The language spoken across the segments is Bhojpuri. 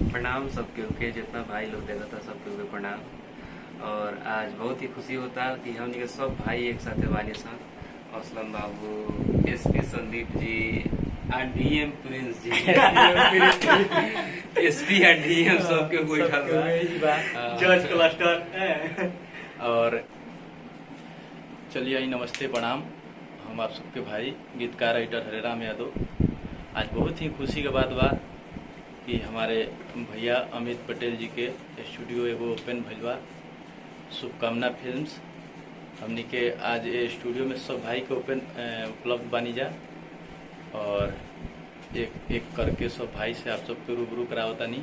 प्रणाम सबके के जितना भाई लोग देखा था सबके के प्रणाम। और आज बहुत ही खुशी होता है कि हम सब भाई एक साथ बानी सन। असलम बाबू, SP Sandeep ji, DM Prince जी, एसपी और डीएम सबके बैठल जज क्लस्टर। और चलिए नमस्ते प्रणाम। हम आप सबके भाई गीतकार राइटर हरिराम यादव। आज बहुत ही खुशी के बात बा कि हमारे भैया अमित पटेल जी के स्टूडियो एगो ओपन भइल बा, शुभकामना फिल्म्स। हमनी के आज ये स्टूडियो में सब भाई के ओपन उपलब्ध बानी जा और एक एक करके सब भाई से आप सबके रूबरू करावतानी।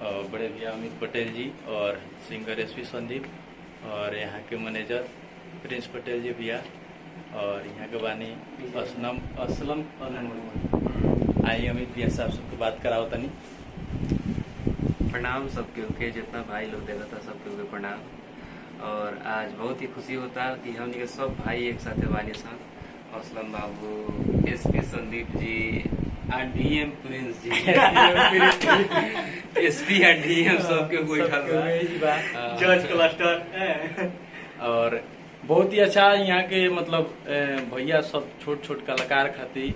और बड़े भैया अमित पटेल जी और सिंगर एसपी संदीप और यहाँ के मैनेजर प्रिंस पटेल जी भैया और यहाँ के बानी असलम आई अमित भैया से आप सबके बात करावतानी। प्रणाम सबके के जितना भाई लोग देखा था सबके के प्रणाम। और आज बहुत ही खुशी होता है कि हम सब भाई एक साथ बानी सन। असलम बाबू, SP Sandeep ji, DM Prince जी, एसपी और डीएम सबके बैठल जज क्लस्टर। और बहुत ही अच्छा यहाँ के मतलब भैया सब छोट छोट कलाकार खातिर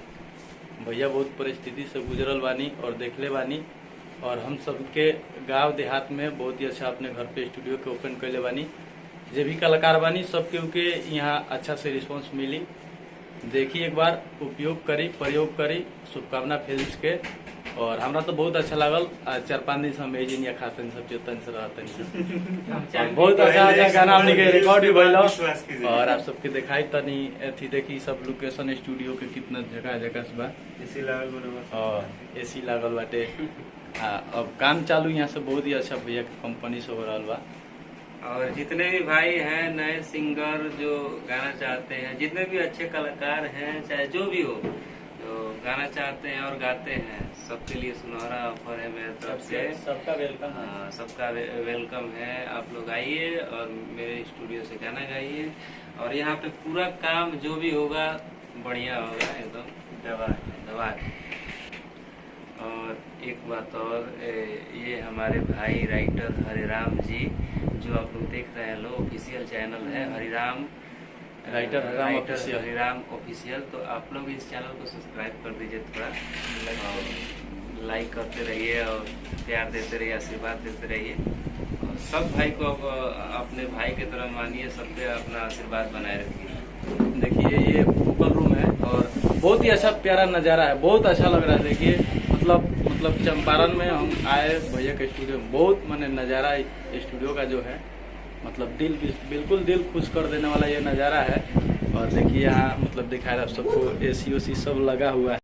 भैया बहुत परिस्थिति से गुजरल बानी और देखले बानी। और हम सबके गांव देहात में बहुत ही अच्छा अपने घर पे स्टूडियो के ओपन कैले बानी। जे भी कलाकार बानी सबके उके यहाँ अच्छा से रिस्पांस मिली। देखी एक बार, उपयोग करी, प्रयोग करी शुभकामना फिल्म्स के। और हमरा तो बहुत अच्छा लागल। 4-5 दिन से हम एजिन या खातन सब चेतन से रहतनी। बहुत अच्छा गाना हमने के रिकॉर्ड भी भइल और आप सबके दिखाई तनी एथी देखी सब लोकेशन स्टूडियो के कितना जगह से बा। एसी लागल बा और एसी लागल बाटे। अब काम चालू यहाँ से बहुत ही अच्छा भैया के कंपनी से हो रहा बा। और जितने भी भाई हैं नए सिंगर जो गाना चाहते हैं, जितने भी अच्छे कलाकार हैं, चाहे जो भी हो जो गाना चाहते हैं और गाते हैं, सबके लिए सुनहरा ऑफर है मेरे तरफ से। सबका वेलकम। सबका वेलकम है। आप लोग आइए और मेरे स्टूडियो से गाना गाइए। और यहाँ पे पूरा काम जो भी होगा बढ़िया होगा, एकदम दवा। और एक बात और, ये हमारे भाई राइटर हरिराम जी जो आप लोग देख रहे हैं, ऑफिशियल चैनल है हरिराम राइटर हरिराम ऑफिशियल। तो आप लोग इस चैनल को सब्सक्राइब कर दीजिए, थोड़ा लाइक करते रहिए और प्यार देते रहिए, आशीर्वाद देते रहिए। और सब भाई को अपने भाई की तरह मानिए, सबके अपना आशीर्वाद बनाए रखिए। देखिए ये वोकल रूम है और बहुत ही अच्छा प्यारा नज़ारा है, बहुत अच्छा लग रहा है। देखिए मतलब चंपारण में हम आए भैया के स्टूडियो में, बहुत माने नज़ारा स्टूडियो का जो है मतलब बिल्कुल दिल खुश कर देने वाला ये नज़ारा है। और देखिए यहाँ मतलब दिखा रहा है सबको एसी ओसी सब लगा हुआ है।